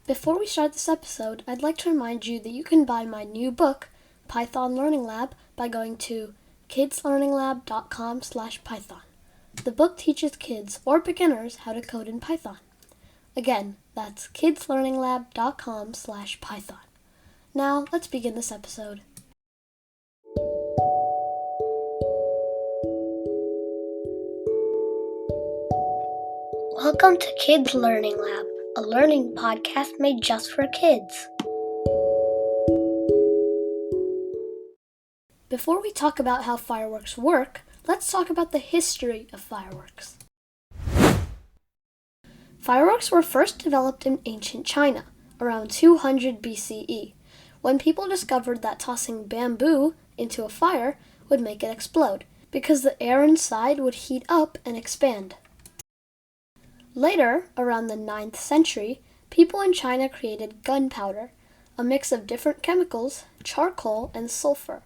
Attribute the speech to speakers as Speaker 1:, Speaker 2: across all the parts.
Speaker 1: Before we start this episode, I'd like to remind you that you can buy my new book, Python Learning Lab, by going to kidslearninglab.com/python. The book teaches kids or beginners how to code in Python. Again, that's kidslearninglab.com/python. Now, let's begin this episode. Welcome to Kids Learning Lab, a learning podcast made just for kids. Before we talk about how fireworks work, let's talk about the history of fireworks. Fireworks were first developed in ancient China, around 200 BCE, when people discovered that tossing bamboo into a fire would make it explode, because the air inside would heat up and expand. Later, around the 9th century, people in China created gunpowder, a mix of different chemicals, charcoal, and sulfur.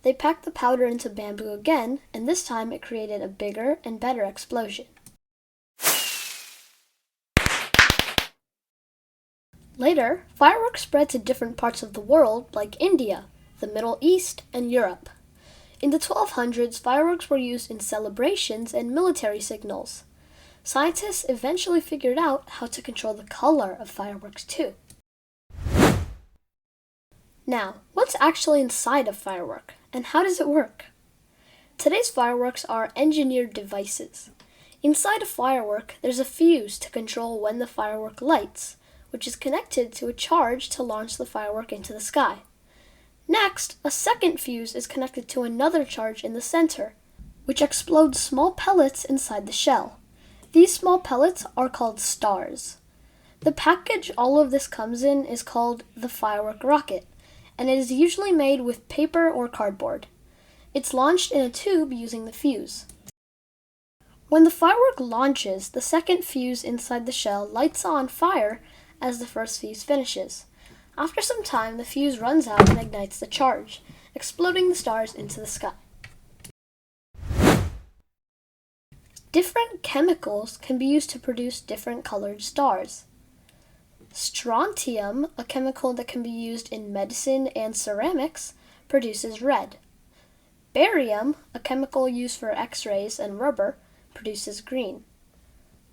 Speaker 1: They packed the powder into bamboo again, and this time it created a bigger and better explosion. Later, fireworks spread to different parts of the world like India, the Middle East, and Europe. In the 1200s, fireworks were used in celebrations and military signals. Scientists eventually figured out how to control the color of fireworks too. Now, what's actually inside a firework, and how does it work? Today's fireworks are engineered devices. Inside a firework, there's a fuse to control when the firework lights, which is connected to a charge to launch the firework into the sky. Next, a second fuse is connected to another charge in the center, which explodes small pellets inside the shell. These small pellets are called stars. The package all of this comes in is called the firework rocket, and it is usually made with paper or cardboard. It's launched in a tube using the fuse. When the firework launches, the second fuse inside the shell lights on fire as the first fuse finishes. After some time, the fuse runs out and ignites the charge, exploding the stars into the sky. Different chemicals can be used to produce different colored stars. Strontium, a chemical that can be used in medicine and ceramics, produces red. Barium, a chemical used for X-rays and rubber, produces green.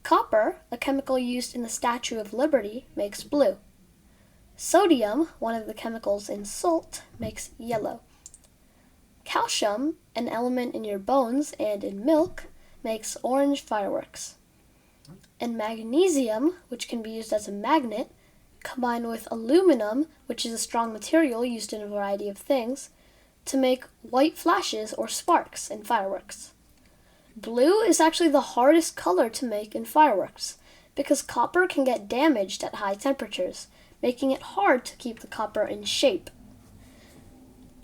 Speaker 1: Copper, a chemical used in the Statue of Liberty, makes blue. Sodium, one of the chemicals in salt, makes yellow. Calcium, an element in your bones and in milk, makes orange fireworks. And magnesium, which can be used as a magnet, combined with aluminum, which is a strong material used in a variety of things, to make white flashes or sparks in fireworks. Blue is actually the hardest color to make in fireworks, because copper can get damaged at high temperatures, making it hard to keep the copper in shape.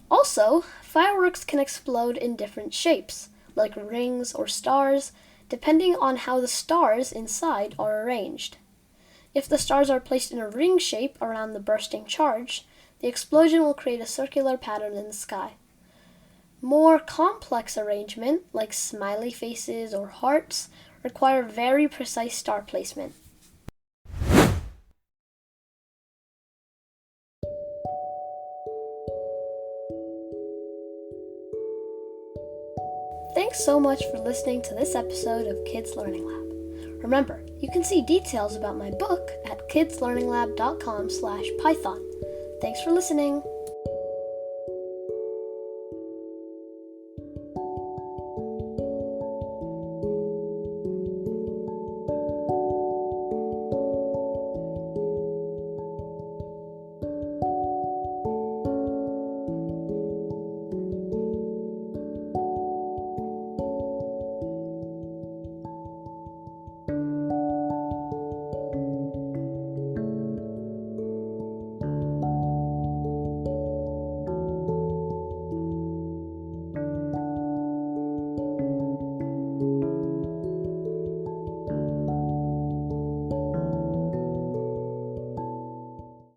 Speaker 1: Also, fireworks can explode in different shapes, like rings or stars, depending on how the stars inside are arranged. If the stars are placed in a ring shape around the bursting charge, the explosion will create a circular pattern in the sky. More complex arrangement, like smiley faces or hearts, require very precise star placement. Thanks so much for listening to this episode of Kids Learning Lab. Remember, you can see details about my book at kidslearninglab.com/python. Thanks for listening.